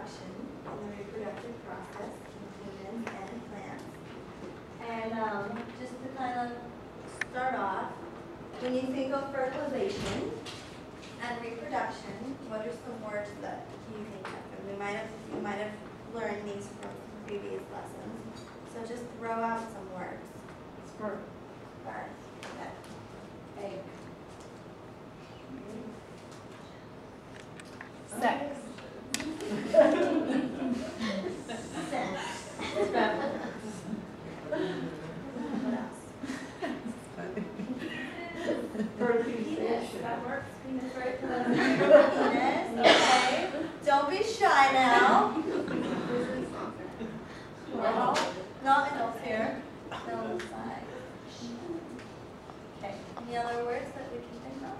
reproduction and the reproductive process in humans and plants. And just to kind of start off, when you think of fertilization and reproduction, what are some words that you think of? And you might have learned these from previous lessons. So just throw out some words. Sperm. Sperm. Okay. Egg. Sex. Sex. What else? Fertilization. That works. Penis, right? Penis. Okay. Don't be shy now. No, not adults here. No side. Okay. Any other words that we can think of?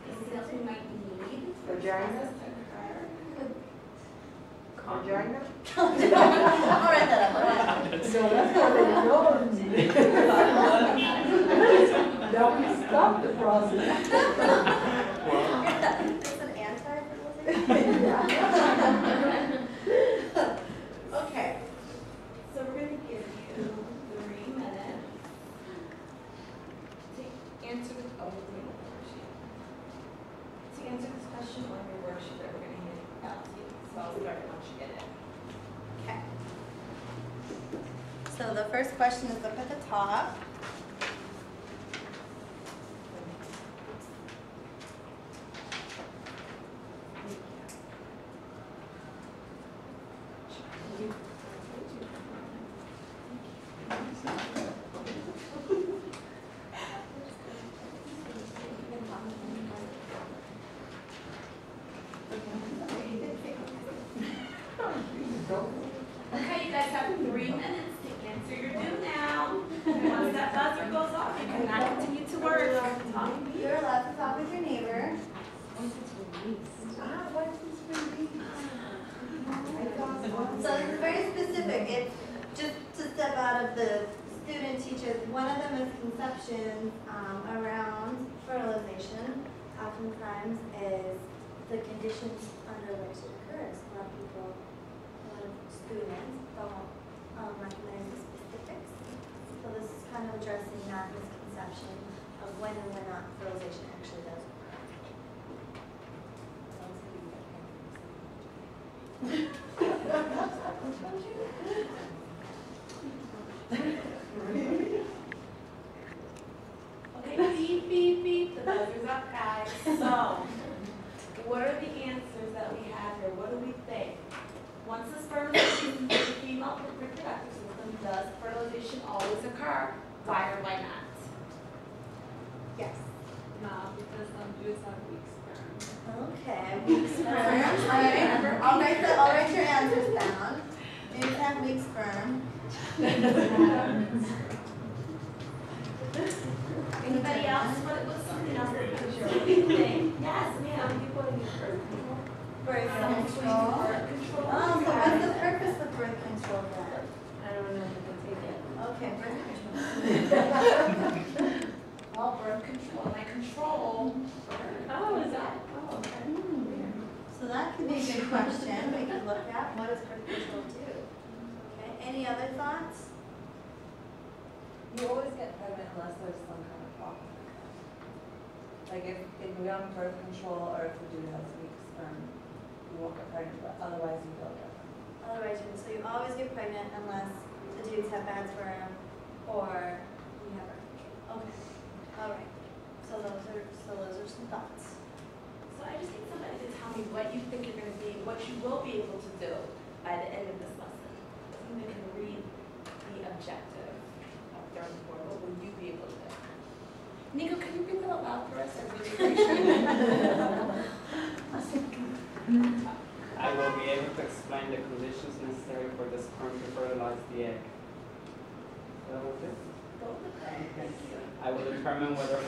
Anything else we might need? Vagina. Vagina. I'll write that up. So that's how they know. That would stop the process. It's an anti-fertilization. Okay. So we're going to give you 3 minutes to answer this. Oh, we're doing a worksheet. To answer this question on your worksheet that we're going to hand out to you. So I'll start once you get it. Okay. So the first question is up at the top. Okay, you guys have 3 minutes to answer your do now. Once that buzzer goes off, you cannot continue to work. You're allowed to talk with your neighbor. So it's very specific. It's just to step out of the student teachers. One of the misconceptions around fertilization oftentimes is the conditions under which it occurs. A lot of students don't recognize the specifics. So this is kind of addressing that misconception of when and when not fertilization actually does occur. Okay, beep, beep, beep, the buzzer's up, guys. So, what are the answers that we have here? What do we think? Once the sperm is released into the female reproductive system, does fertilization always occur? Why or why not? Yes. No, because some Jews have weak sperm. Okay, weak sperm. All right. I'll write your answers down. Dudes have weak sperm. Anybody else? What was something else that was your thing? Yes, ma'am. Birth control. Birth control. Oh, so what's the purpose of birth control then? I don't know if I can take it. Okay, birth control. Well, birth control. My control. Oh, is that? Oh, okay. So that could be a good question we could look at. What does birth control do? Okay, any other thoughts? You always get pregnant unless there's some kind of problem. Like if we don't have birth control or if the dude has weak sperm, you won't get pregnant, but otherwise you will get pregnant. Otherwise, so you always get pregnant unless the dudes have bad sperm or you have birth control. Okay, all right. So those are some thoughts. So I just need somebody to tell me what you think you're going to be, what you will be able to do by the end of this lesson. Someone can read the objective of their report. What will you be able to do? Nico, can you read that aloud for us? I really appreciate it. I will be able to explain the conditions necessary for the sperm to fertilize the egg. That was it? Go with that. Thank you. I will determine whether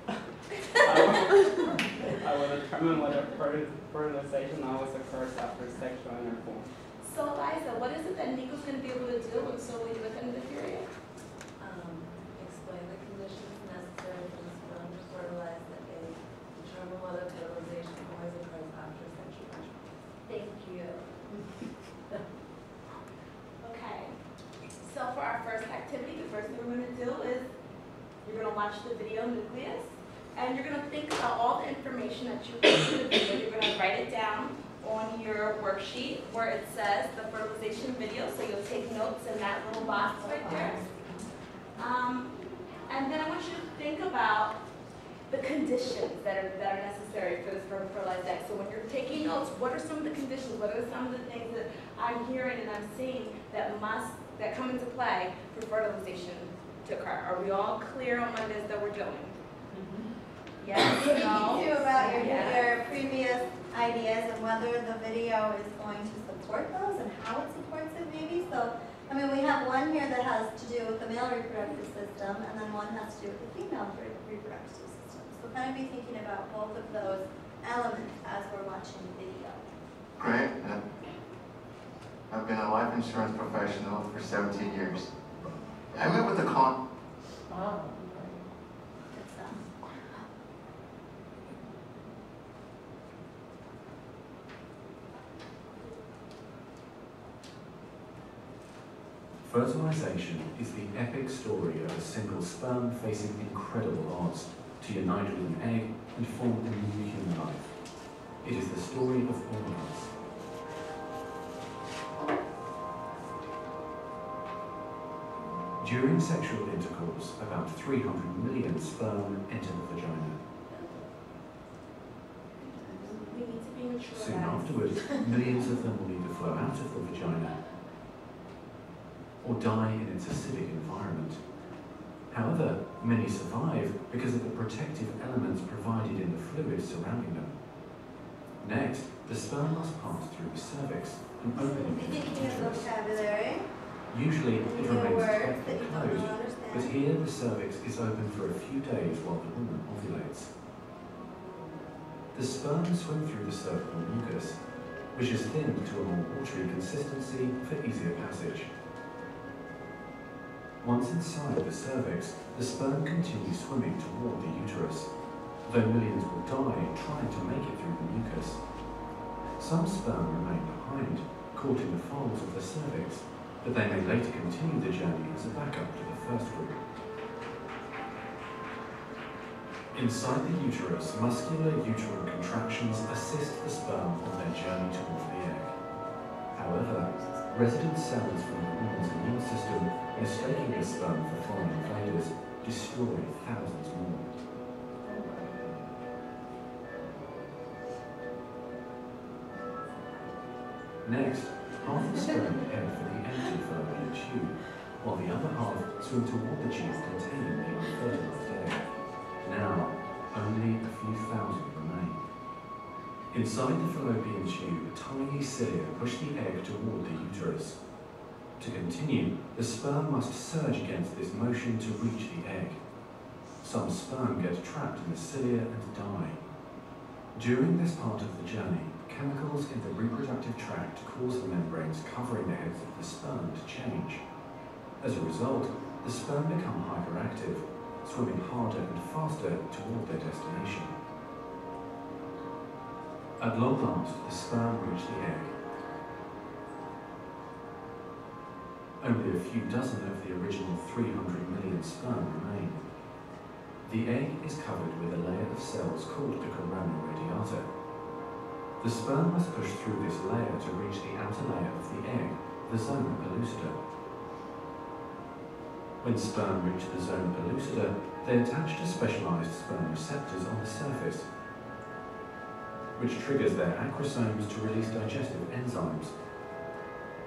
I will determine whether fertilization always occurs after sexual intercourse. So Eliza, what is it that Nico's going to be able to do and so will you at the end of the period? Explain the conditions necessary for the sperm to fertilize the egg, determine whether fertilization always occurs after you're gonna do is, you're gonna watch the video nucleus, and you're gonna think about all the information that you heard in the video. You're gonna write it down on your worksheet where it says the fertilization video, so you'll take notes in that little box right there. And then I want you to think about the conditions that are necessary for this fertilized egg. So when you're taking notes, what are some of the conditions? What are some of the things that I'm hearing and I'm seeing that come into play for fertilization to occur? Are we all clear on what it is that we're doing? Yes, no? Too about Yeah. your previous ideas and whether the video is going to support those and how it supports it maybe. So, I mean, we have one here that has to do with the male reproductive system, and then one has to do with the female reproductive system. So kind of be thinking about both of those elements as we're watching the video. Great. I've been a life insurance professional for 17 years. I met with the Wow. Good stuff. Fertilization is the epic story of a single sperm facing incredible odds to unite with an egg and form a new human life. It is the story of all of us. During sexual intercourse, about 300 million sperm enter the vagina. We need to be mature. Soon guys. afterwards, millions of them will either flow out of the vagina or die in its acidic environment. However, many survive because of the protective elements provided in the fluid surrounding them. Next, the sperm must pass through the cervix, an opening Be in the thinking of uterus. vocabulary. Usually, it New remains words that tightly you don't closed, understand. but here the cervix is open for a few days while the woman ovulates. The sperm swim through the cervical mucus, which is thinned to a more watery consistency for easier passage. Once inside the cervix, the sperm continues swimming toward the uterus, though millions will die trying to make it through the mucus. Some sperm remain behind, caught in the folds of the cervix, but they may later continue the journey as a backup to the first group. Inside the uterus, muscular uterine contractions assist the sperm on their journey toward the egg. However, resident cells from the woman's immune system, mistaking the sperm for foreign invaders, destroy thousands more. Next, half the sperm head for the empty fallopian tube, while the other half swim toward the tube containing the unfertilized egg. Now, only a few thousand remain. Inside the fallopian tube, tiny cilia push the egg toward the uterus. To continue, the sperm must surge against this motion to reach the egg. Some sperm get trapped in the cilia and die. During this part of the journey, chemicals in the reproductive tract cause the membranes covering the heads of the sperm to change. As a result, the sperm become hyperactive, swimming harder and faster toward their destination. At long last, the sperm reach the egg. Only a few dozen of the original 300 million sperm remain. The egg is covered with a layer of cells called the corona radiata. The sperm must push through this layer to reach the outer layer of the egg, the zona pellucida. When sperm reach the zona pellucida, they attach to specialized sperm receptors on the surface, which triggers their acrosomes to release digestive enzymes,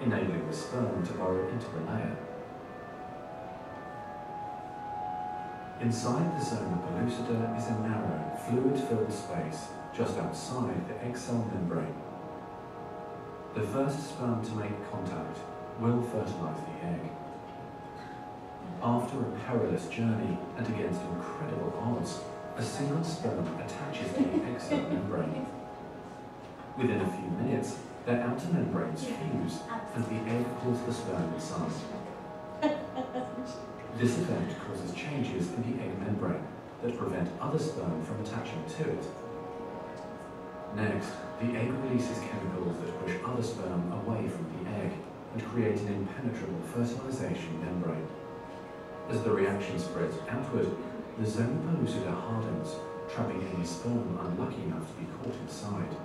enabling the sperm to burrow into the layer. Inside the zona pellucida is a narrow, fluid-filled space just outside the egg cell membrane. The first sperm to make contact will fertilize the egg. After a perilous journey and against incredible odds, a single sperm attaches to the egg cell membrane. Within a few minutes, their outer membranes fuse and the egg pulls the sperm inside. This event causes changes in the egg membrane that prevent other sperm from attaching to it. Next, the egg releases chemicals that push other sperm away from the egg and create an impenetrable fertilization membrane. As the reaction spreads outward, the zona pellucida hardens, trapping any sperm unlucky enough to be caught inside.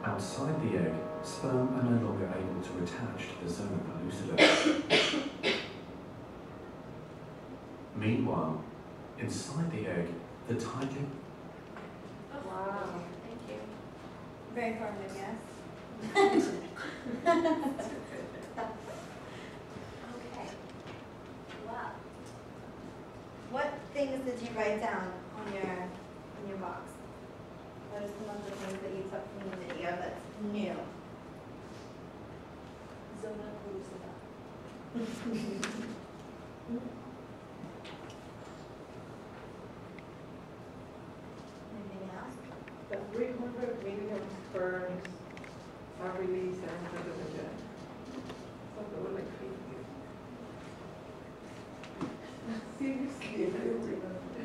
Outside the egg, sperm are no longer able to attach to the zona pellucida. Meanwhile, inside the egg, the tightly... Wow. Thank you. Very informative, yes. Okay. Wow. What things did you write down on your box? What are some of the things that you took from the video that's new? Zona pellucida. Anything else? The 300 million sperms are released into the vagina. Something like crazy. Seriously, I don't remember.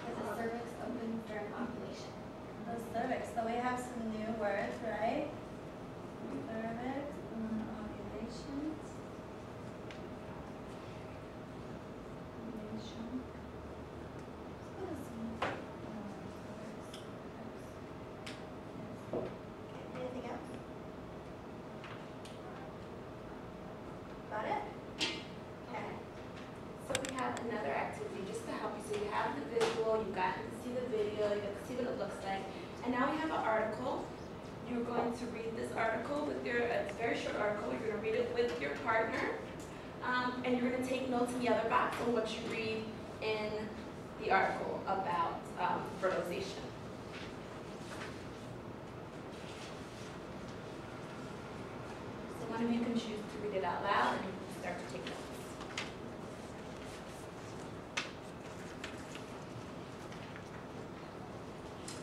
Is the cervix open during ovulation? The cervix, so we have some new words, right? Cervix, ovulation. Ovulation. Anything else? Got it? Okay. So we have another activity just to help you. So you have the visual, you've gotten to see the video, you got to see what it looks like. And now we have an article. You're going to read this article with it's a very short article. You're going to read it with your partner. And you're going to take notes in the other box on what you read in the article about fertilization. So one of you can choose to read it out loud and start to take notes.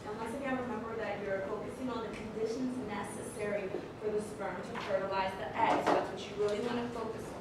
And once again, remember that you're focusing on the conditions necessary for the sperm to fertilize the egg. So that's what you really want to focus on.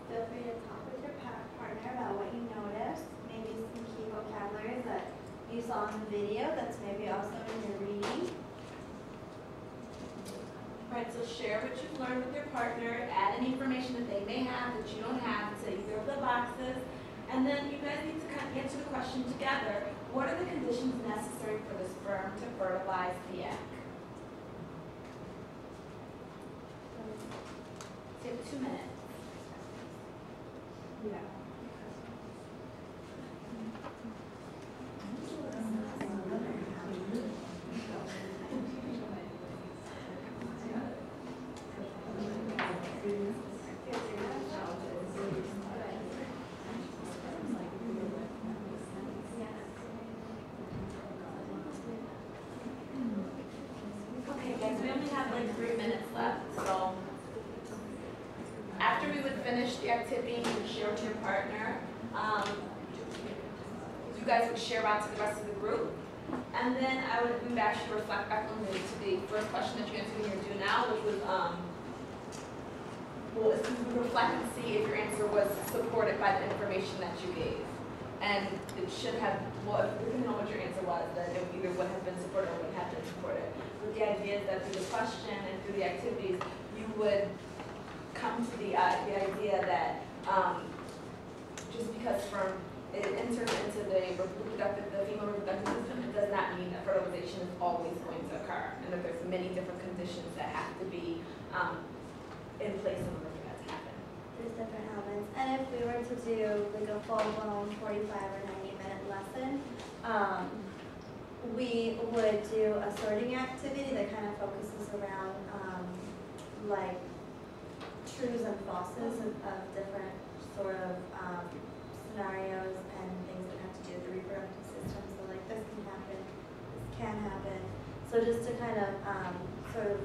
Feel free to talk with your partner about what you noticed, maybe some key vocabulary that you saw in the video that's maybe also in your reading. Right, so share what you've learned with your partner, add any information that they may have that you don't have to either of the boxes, and then you guys need to kind of answer the question together. What are the conditions necessary for the sperm to fertilize the egg? So you have 2 minutes. Yeah. Okay, guys, we only have like 3 minutes left, so after we would finish the activity, you would share with your partner. You guys would share out to the rest of the group. And then we would actually reflect back on the first question that you answered when you're due now, which was, well, we would reflect and see if your answer was supported by the information that you gave. And it should have, well, if depending on what your answer was, then it either would have been supported or would have been supported. But the idea is that through the question and through the activities, you would come to the idea that just because sperm it enters into the female reproductive system, it does not mean that fertilization is always going to occur, and that there's many different conditions that have to be in place in order for that to happen. There's different elements, and if we were to do like a full-blown 45 or 90-minute lesson, we would do a sorting activity that kind of focuses around like truths and falses of different sort of scenarios and things that have to do with the reproductive system. So like this can happen, this can happen. So just to kind of sort of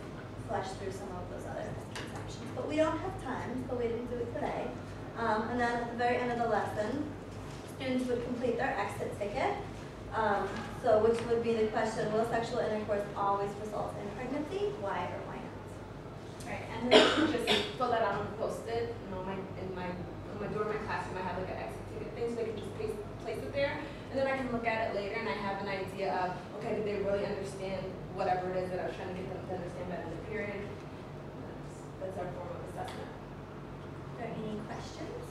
flesh through some of those other misconceptions. But we don't have time, so we didn't do it today. And then at the very end of the lesson, students would complete their exit ticket. So which would be the question, will sexual intercourse always result in pregnancy? Why or why not? Right, and then you just fill that out on a post-it, on my door of my classroom, I have like an exit ticket thing, so they can just place it there. And then I can look at it later and I have an idea of, okay, did they really understand whatever it is that I was trying to get them to understand better in the period? That's our form of assessment. Are there any questions?